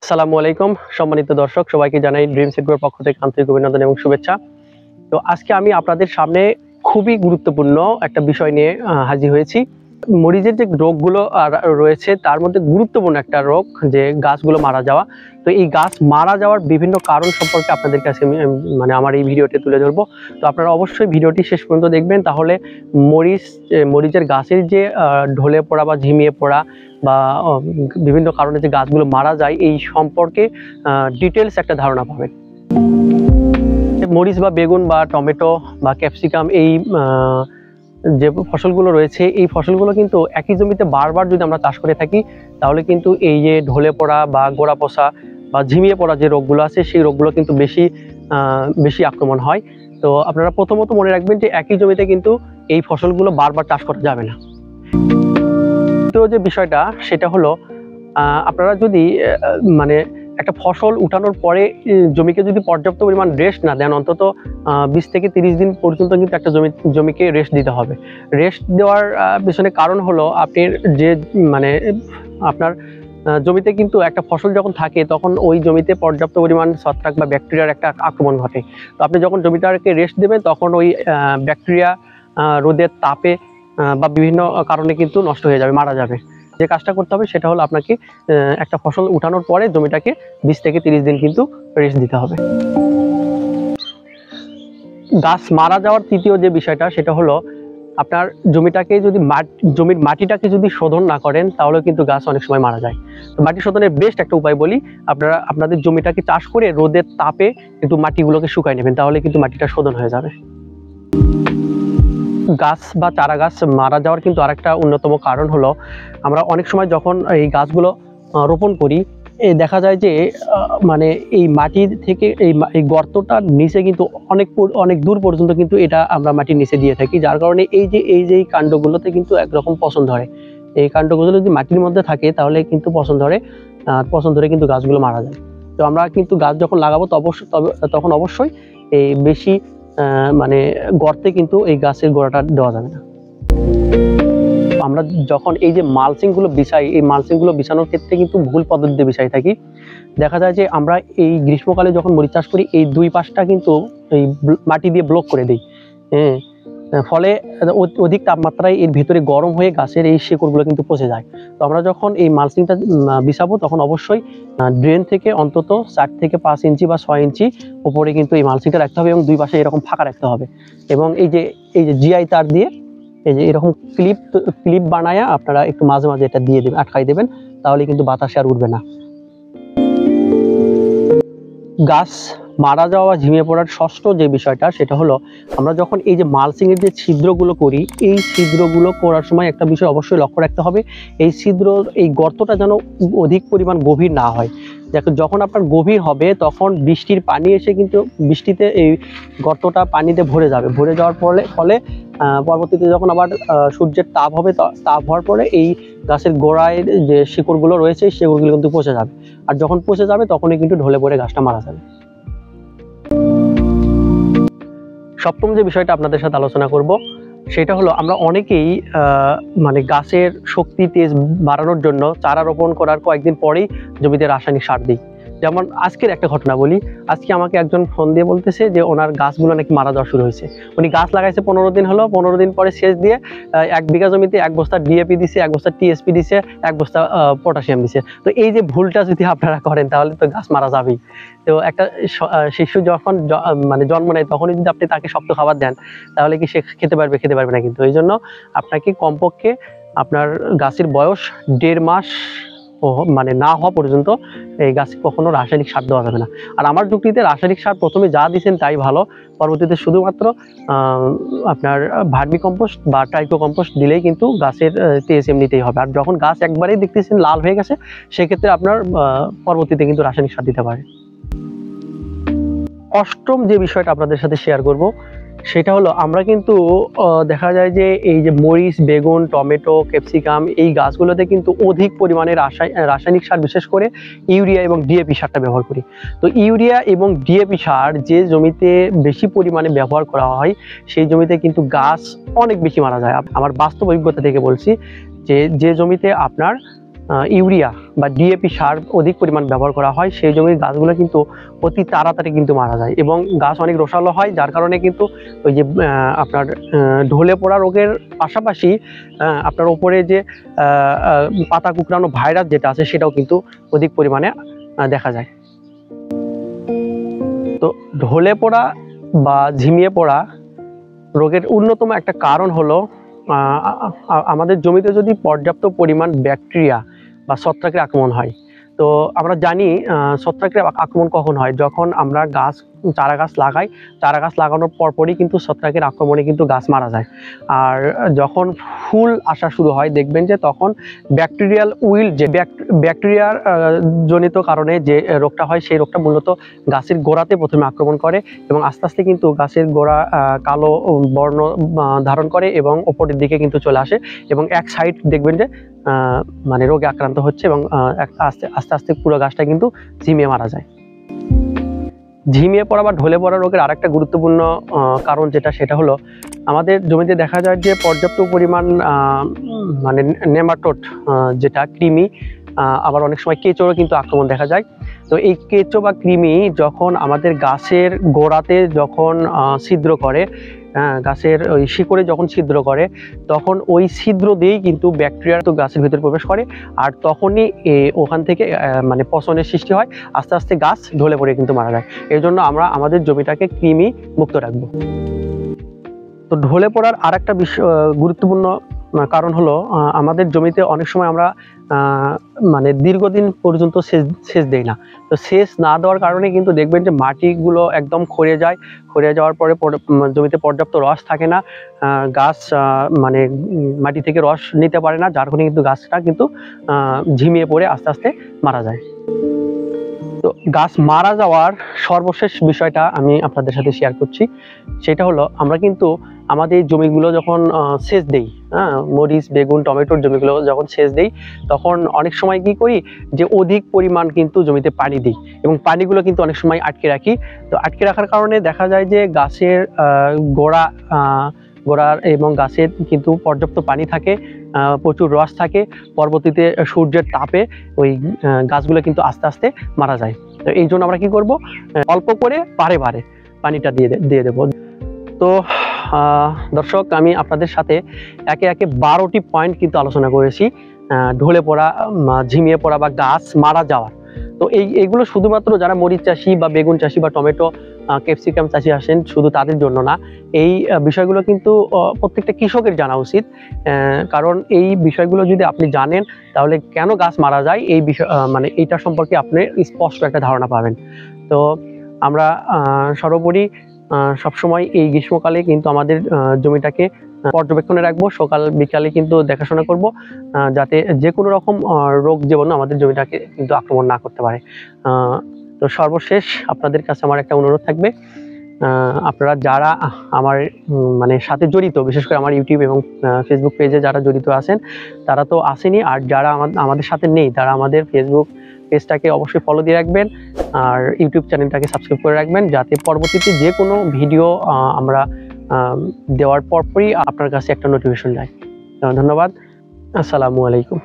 আসসালামু আলাইকুম সম্মানিত দর্শক, সবাইকে জানাই ড্রিম সিড গ্রোর পক্ষ থেকে আন্তরিক অভিনন্দন এবং শুভেচ্ছা। তো আজকে আমি আপনাদের সামনে খুবই গুরুত্বপূর্ণ একটা বিষয় নিয়ে হাজির হয়েছি। মরিচের যে রোগগুলো রয়েছে তার মধ্যে গুরুত্বপূর্ণ একটা রোগ যে গাছগুলো মারা যাওয়া। তো এই গাছ মারা যাওয়ার বিভিন্ন কারণ সম্পর্কে আপনাদের কাছে আমি আমার এই ভিডিওটি তুলে ধরবো। তো আপনারা অবশ্যই ভিডিওটি শেষ পর্যন্ত দেখবেন, তাহলে মরিচের গাছের যে ঢলে পড়া বা ঝিমিয়ে পড়া বা বিভিন্ন কারণে যে গাছগুলো মারা যায় এই সম্পর্কে ডিটেলস একটা ধারণা পাবেন। মরিচ বা বেগুন বা টমেটো বা ক্যাপসিকাম এই যে ফসলগুলো রয়েছে এই ফসলগুলো কিন্তু একই জমিতে বারবার যদি আমরা চাষ করে থাকি তাহলে কিন্তু এই যে ঢলে পড়া বা গোড়া পচা বা ঝিমিয়ে পড়া যে রোগগুলো আছে সেই রোগগুলো কিন্তু বেশি আক্রমণ হয়। তো আপনারা প্রথমত মনে রাখবেন যে একই জমিতে কিন্তু এই ফসলগুলো বারবার চাষ করা যাবে না। তো যে বিষয়টা সেটা হলো আপনারা যদি একটা ফসল উঠানোর পরে জমিকে যদি পর্যাপ্ত পরিমাণ রেস্ট না দেন, অন্তত 20 থেকে 30 দিন পর্যন্ত কিন্তু একটা জমিকে রেস্ট দিতে হবে। রেস্ট দেওয়ার পেছনে কারণ হলো আপনার জমিতে কিন্তু একটা ফসল যখন থাকে তখন ওই জমিতে পর্যাপ্ত পরিমাণ ছত্রাক বা ব্যাকটেরিয়ার একটা আক্রমণ ঘটে। তো আপনি যখন জমিটাকে রেস্ট দেবেন তখন ওই ব্যাকটেরিয়া রোদের তাপে বা বিভিন্ন কারণে কিন্তু নষ্ট হয়ে যাবে, মারা যাবে। যে কাজটা করতে হবে সেটা হলো আপনাকে একটা ফসল উঠানোর পরে জমিটাকে 20 থেকে 30 দিন কিন্তু রেস্ট দিতে হবে। গাছ মারা যাওয়ার তৃতীয় যে বিষয়টা সেটা হলো আপনার জমির মাটিটাকে যদি শোধন না করেন তাহলে কিন্তু গাছ অনেক সময় মারা যায়। তো মাটি শোধনের বেস্ট একটা উপায় বলি, আপনারা আপনাদের জমিটাকে চাষ করে রোদের তাপে কিন্তু মাটিগুলোকে শুকায় নেবেন, তাহলে কিন্তু মাটিটা শোধন হয়ে যাবে। গাছ বা চারা গাছ মারা যাওয়ার কিন্তু আরেকটা অন্যতম কারণ হলো আমরা অনেক সময় যখন এই গাছগুলো রোপণ করি দেখা যায় যে এই মাটি থেকে এই গর্তটার নিচে কিন্তু অনেক দূর পর্যন্ত কিন্তু এটা আমরা মাটির নিচে দিয়ে থাকি, যার কারণে এই যে কাণ্ডগুলোতে কিন্তু একরকম পচন ধরে। এই কাণ্ডগুলো যদি মাটির মধ্যে থাকে তাহলে কিন্তু পচন ধরে কিন্তু গাছগুলো মারা যায়। তো আমরা কিন্তু গাছ যখন লাগাবো তখন অবশ্যই এই বেশি গর্তে কিন্তু এই গাছের গোড়াটা দেওয়া যাবে না। আমরা যখন এই যে মালচিং গুলো বিছাই, এই মালচিং গুলো বিছানোর ক্ষেত্রে কিন্তু ভুল পদ্ধতিতে বিছাই থাকি। দেখা যায় যে আমরা এই গ্রীষ্মকালে যখন মরিচ চাষ করি এই দুই পাশটা কিন্তু এই মাটি দিয়ে ব্লক করে দিই, ফলে অধিক তাপমাত্রায় এর ভিতরে গরম হয়ে গাছের এই শিকড়গুলো কিন্তু পচে যায়। তো আমরা যখন এই মালচিংটা বিছাবো তখন অবশ্যই ড্রেন থেকে অন্তত 4 থেকে 5 ইঞ্চি বা 6 ইঞ্চি উপরে কিন্তু এই মালচিংটা রাখতে হবে এবং দুই পাশে এরকম ফাঁকা রাখতে হবে। এবং এই যে জিআই তার দিয়ে এই যে এরকম ক্লিপ বানায়া আপনারা একটু মাঝে মাঝে এটা দিয়ে দেবেন, আটকাই দেবেন, তাহলে কিন্তু বাতাসে আর উঠবে না। গাছ মারা যাওয়া ঝিমিয়ে পড়ার ষষ্ঠ যে বিষয়টা সেটা হলো আমরা যখন এই যে মালচিং এর যে ছিদ্রগুলো করি এই ছিদ্রগুলো করার সময় একটা বিষয় অবশ্যই লক্ষ্য রাখতে হবে, এই গর্তটা যেন অধিক পরিমাণ গভীর না হয়। যখন আপনার গভীর হবে তখন বৃষ্টির পানি এসে কিন্তু বৃষ্টিতে এই গর্তটা পানিতে ভরে যাওয়ার ফলে পরবর্তীতে যখন আবার সূর্যের তাপ হওয়ার পরে এই গাছের গোড়ায় যে শিকড়গুলো রয়েছে শিকড়গুলো কিন্তু পচে যাবে, আর যখন পচে যাবে তখনই কিন্তু ঢলে পড়ে গাছটা মারা যাবে। সপ্তম যে বিষয়টা আপনাদের সাথে আলোচনা করব সেটা হলো আমরা অনেকেই গাছের শক্তি তেজ বাড়ানোর জন্য চারা রোপণ করার কয়েকদিন পরেই জমিতে রাসায়নিক সার দিই। যেমন আজকের একটা ঘটনা বলি, আজকে আমাকে একজন ফোন দিয়ে বলতেছে যে ওনার গাছগুলো নাকি মারা যাওয়া শুরু হয়েছে। উনি গাছ লাগাইছে 15 দিন হলো, 15 দিন পরে সেচ দিয়ে 1 বিঘা জমিতে 1 বস্তা ডিএপি দিছে, 1 বস্তা টিএসপি দিছে, 1 বস্তা পটাশিয়াম দিছে। তো এই যে ভুলটা যদি আপনারা করেন তাহলে তো গাছ মারা যাবেই। তো একটা শিশু যখন জন্ম নেয় তখনই যদি আপনি তাকে শক্ত খাবার দেন তাহলে কি সে খেতে পারবে না কিন্তু। এই জন্য আপনাকে কমপক্ষে আপনার গাছের বয়স 1.5 মাস না হওয়া পর্যন্ত এই গাছে কখনো রাসায়নিক সার দেওয়া যাবে না। আর আমার যুক্তিতে রাসায়নিক সার প্রথমে যা দিচ্ছেন তাই ভালো, পরবর্তীতে শুধুমাত্র আপনার ভার্মি কম্পোস্ট বা ট্রাইকো কম্পোস্ট দিলেই কিন্তু গাছের টিএসএম নিতেই হবে। আর যখন গাছ একবারেই দেখতেছেন লাল হয়ে গেছে সেক্ষেত্রে আপনার পরবর্তীতে কিন্তু রাসায়নিক সার দিতে পারে। অষ্টম যে বিষয়টা আপনাদের সাথে শেয়ার করব সেটা হলো আমরা কিন্তু দেখা যায় যে এই যে মরিচ, বেগুন, টমেটো, ক্যাপসিকাম এই গাছগুলোতে কিন্তু অধিক পরিমাণে রাসায়নিক সার বিশেষ করে ইউরিয়া এবং ডিএপি সারটা ব্যবহার করি। তো ইউরিয়া এবং ডিএপি সার যে জমিতে বেশি পরিমাণে ব্যবহার করা হয় সেই জমিতে কিন্তু গাছ অনেক বেশি মারা যায়। আমার বাস্তব অভিজ্ঞতা থেকে বলছি যে জমিতে আপনার ইউরিয়া বা ডিএপি সার অধিক পরিমাণ ব্যবহার করা হয়, সেই জমির গাছগুলো কিন্তু অতি তাড়াতাড়ি কিন্তু মারা যায় এবং গাছ অনেক রসালো হয়, যার কারণে কিন্তু ওই যে আপনার ঢলে পড়া রোগের পাশাপাশি আপনার ওপরে যে পাতা কুঁকড়ানো ভাইরাস যেটা আছে সেটাও কিন্তু অধিক পরিমাণে দেখা যায়। তো ঢলে পড়া বা ঝিমিয়ে পড়া রোগের অন্যতম একটা কারণ হলো আমাদের জমিতে যদি পর্যাপ্ত পরিমাণ ব্যাকটেরিয়া বা ছত্রাকের আক্রমণ হয়। তো আমরা জানি ছত্রাকের আক্রমণ কখন হয়, যখন আমরা চারা গাছ লাগাই, চারা গাছ লাগানোর পরপরই কিন্তু ছত্রাকের আক্রমণে কিন্তু গাছ মারা যায়। আর যখন ফুল আসা শুরু হয় দেখবেন যে তখন ব্যাকটেরিয়াল উইল, যে ব্যাকটেরিয়ার জনিত কারণে যে রোগটা হয় সেই রোগটা মূলত গাছের গোড়াতে প্রথমে আক্রমণ করে এবং আস্তে আস্তে কিন্তু গাছের গোড়া কালো বর্ণ ধারণ করে এবং ওপরের দিকে কিন্তু চলে আসে এবং এক সাইড দেখবেন যে মানে রোগে আক্রান্ত হচ্ছে এবং আস্তে আস্তে আস্তে পুরো গাছটা কিন্তু ঝিমিয়ে মারা যায়। ঝিমিয়ে পড়া বা ঢলে পড়া রোগের আরেকটা গুরুত্বপূর্ণ কারণ সেটা হলো আমাদের জমিতে দেখা যায় যে পর্যাপ্ত পরিমাণ মানে নেমাটোড যেটা কৃমি, আবার অনেক সময় কেঁচোরও কিন্তু আক্রমণ দেখা যায়। তো এই কেঁচো বা কৃমি যখন আমাদের গাছের গোড়াতে যখন ছিদ্র করে, গাছের ওই শিকড়ে যখন ছিদ্র করে, তখন ওই ছিদ্র দিয়েই কিন্তু ব্যাকটেরিয়া তো গাছের ভিতরে প্রবেশ করে আর তখনই ওখান থেকে মানে পচনের সৃষ্টি হয়, আস্তে আস্তে গাছ ঢলে পড়ে কিন্তু মারা যায়। এই জন্য আমরা আমাদের জমিটাকে কৃমি মুক্ত রাখবো। তো ঢলে পড়ার আর একটা গুরুত্বপূর্ণ কারণ হলো আমাদের জমিতে অনেক সময় আমরা মানে দীর্ঘদিন পর্যন্ত সেচ দেই না। তো সেচ না দেওয়ার কারণে কিন্তু দেখবেন যে মাটিগুলো একদম ক্ষয়ে যায়, ক্ষয়ে যাওয়ার পরে জমিতে পর্যাপ্ত রস থাকে না, গাছ মানে মাটি থেকে রস নিতে পারে না, যার কারণে কিন্তু গাছটা কিন্তু ঝিমিয়ে পড়ে আস্তে আস্তে মারা যায়। তো গাছ মারা যাওয়ার সর্বশেষ বিষয়টা আমি আপনাদের সাথে শেয়ার করছি, সেটা হলো আমরা কিন্তু আমাদের জমিগুলো যখন সেচ দেই, মরিচ, বেগুন, টমেটোর জমিগুলো যখন সেচ দেই তখন অনেক সময় কি করি যে অধিক পরিমাণ কিন্তু জমিতে পানি দিই এবং পানিগুলো কিন্তু অনেক সময় আটকে রাখি। তো আটকে রাখার কারণে দেখা যায় যে গাছের গোড়ার এবং গাছের কিন্তু পর্যাপ্ত পানি থাকে, প্রচুর রস থাকে, পরবর্তীতে সূর্যের তাপে ওই গাছগুলো কিন্তু আস্তে আস্তে মারা যায়। তো এই জন্য আমরা কি করব, অল্প করে বারে বারে পানিটা দিয়ে দেব। তো দর্শক, আমি আপনাদের সাথে একে একে 12টি পয়েন্ট কিন্তু আলোচনা করেছি ঢলে পড়া, ঝিমিয়ে পড়া বা গাছ মারা যাওয়ার। তো এইগুলো শুধুমাত্র যারা মরিচ চাষি বা বেগুন চাষি বা টমেটো, ক্যাপসিকাম চাষি আসেন শুধু তাদের জন্য না, এই বিষয়গুলো কিন্তু প্রত্যেকটা কৃষকের জানা উচিত। কারণ এই বিষয়গুলো যদি আপনি জানেন তাহলে কেন গাছ মারা যায় এই বিষয় মানে এইটা সম্পর্কে আপনি স্পষ্ট একটা ধারণা পাবেন। তো আমরা সর্বোপরি সবসময় এই গ্রীষ্মকালে কিন্তু আমাদের জমিটাকে পর্যবেক্ষণে রাখবো, সকাল বিকালে কিন্তু দেখাশোনা করব যাতে যে কোনো রকম রোগ জীবাণু আমাদের জমিটাকে কিন্তু আক্রমণ না করতে পারে। তো সর্বশেষ আপনাদের কাছে আমার একটা অনুরোধ থাকবে, আপনারা যারা আমার মানে সাথে জড়িত, বিশেষ করে আমার ইউটিউব এবং ফেসবুক পেজে যারা জড়িত আছেন তারা তো আসেনি, আর যারা আমাদের সাথে নেই তারা আমাদের ফেসবুক পেজটাকে অবশ্যই ফলো দিয়ে রাখবেন আর ইউটিউব চ্যানেলটাকে সাবস্ক্রাইব করে রাখবেন, যাতে পরবর্তীতে যে কোনো ভিডিও আমরা দেওয়ার পরপরই আপনার কাছে একটা নোটিফিকেশন যায়। ধন্যবাদ। আসসালামু আলাইকুম।